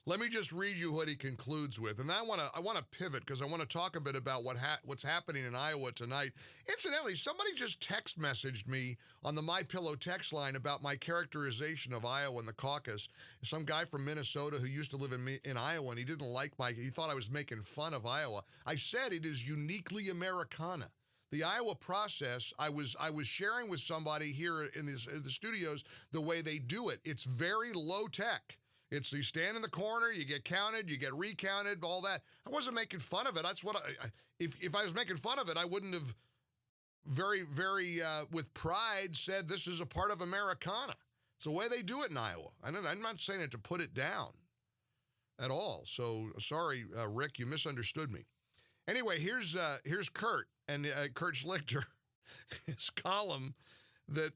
Let me just read you what he concludes with, and I want to pivot because I want to talk a bit about what's happening in Iowa tonight. Incidentally, somebody just text messaged me on the MyPillow text line about my characterization of Iowa and the caucus. Some guy from Minnesota who used to live in Iowa, and he didn't like he thought I was making fun of Iowa. I said it is uniquely Americana. The Iowa process, I was sharing with somebody here in the studios the way they do it. It's very low tech. It's you stand in the corner, you get counted, you get recounted, all that. I wasn't making fun of it. That's what if I was making fun of it, I wouldn't have very with pride said this is a part of Americana. It's the way they do it in Iowa. I'm not saying it to put it down at all. So sorry, Rick, you misunderstood me. Anyway, here's Kurt and Kurt Schlichter, his column that,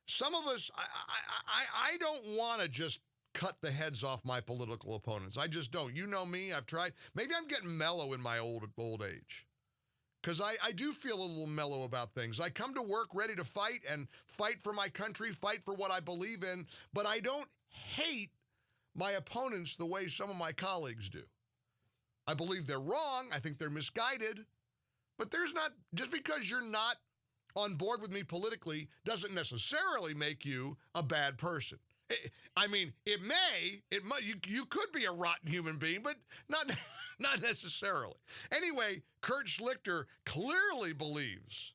some of us, I don't want to just cut the heads off my political opponents. I just don't. You know me. I've tried. Maybe I'm getting mellow in my old age because I do feel a little mellow about things. I come to work ready to fight and fight for my country, fight for what I believe in, but I don't hate my opponents the way some of my colleagues do. I believe they're wrong. I think they're misguided, but just because you're not on board with me politically doesn't necessarily make you a bad person. It might, you could be a rotten human being, but not necessarily. Anyway, Kurt Schlichter clearly believes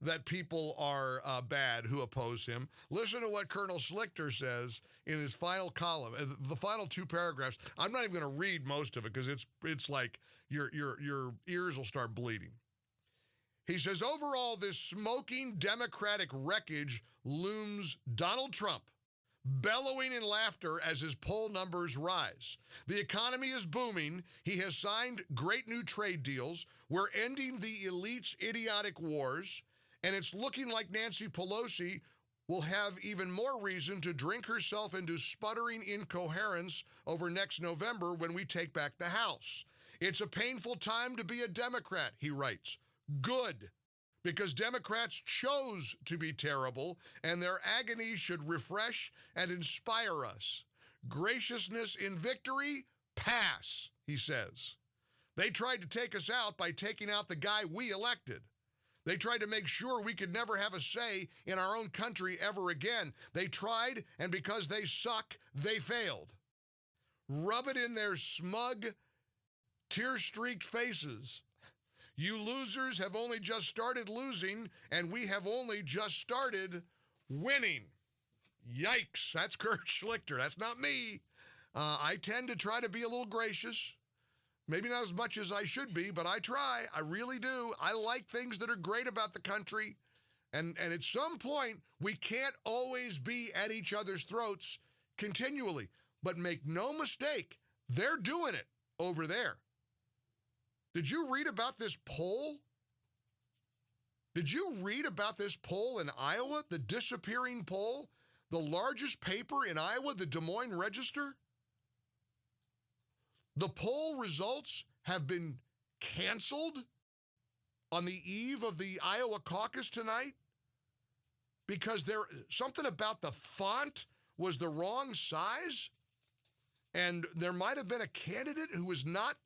that people are bad who oppose him. Listen to what Colonel Schlichter says in his final column, the final two paragraphs. I'm not even going to read most of it because it's like your ears will start bleeding. He says, overall, this smoking Democratic wreckage looms Donald Trump, bellowing in laughter as his poll numbers rise. The economy is booming. He has signed great new trade deals. We're ending the elite's idiotic wars. And it's looking like Nancy Pelosi will have even more reason to drink herself into sputtering incoherence over next November when we take back the House. It's a painful time to be a Democrat, he writes. Good, because Democrats chose to be terrible, and their agony should refresh and inspire us. Graciousness in victory, pass, he says. They tried to take us out by taking out the guy we elected. They tried to make sure we could never have a say in our own country ever again. They tried, and because they suck, they failed. Rub it in their smug, tear-streaked faces. You losers have only just started losing, and we have only just started winning. Yikes, that's Kurt Schlichter. That's not me. I tend to try to be a little gracious. Maybe not as much as I should be, but I try. I really do. I like things that are great about the country. And at some point, we can't always be at each other's throats continually. But make no mistake, they're doing it over there. Did you read about this poll? Did you read about this poll in Iowa, the disappearing poll? The largest paper in Iowa, the Des Moines Register? The poll results have been canceled on the eve of the Iowa caucus tonight because something about the font was the wrong size, and there might have been a candidate who was not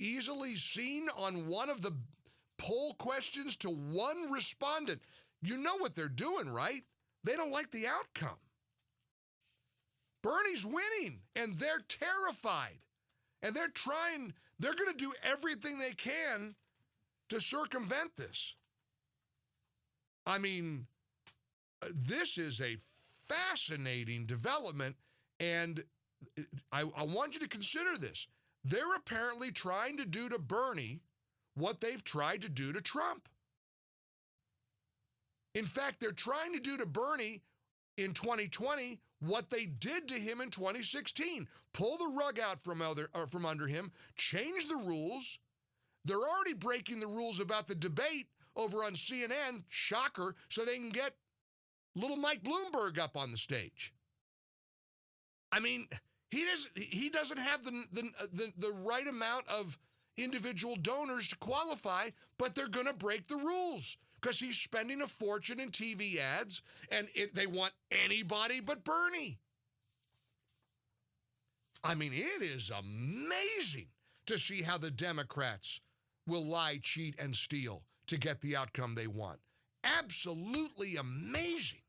easily seen on one of the poll questions to one respondent. You know what they're doing, right? They don't like the outcome. Bernie's winning, and they're terrified. And they're going to do everything they can to circumvent this. I mean, this is a fascinating development, and I want you to consider this. They're apparently trying to do to Bernie what they've tried to do to Trump. In fact, they're trying to do to Bernie in 2020 what they did to him in 2016. Pull the rug out from under him, change the rules. They're already breaking the rules about the debate over on CNN, shocker, so they can get little Mike Bloomberg up on the stage. I mean, he doesn't have the right amount of individual donors to qualify, but they're going to break the rules because he's spending a fortune in TV ads, and they want anybody but Bernie. I mean, it is amazing to see how the Democrats will lie, cheat, and steal to get the outcome they want. Absolutely amazing.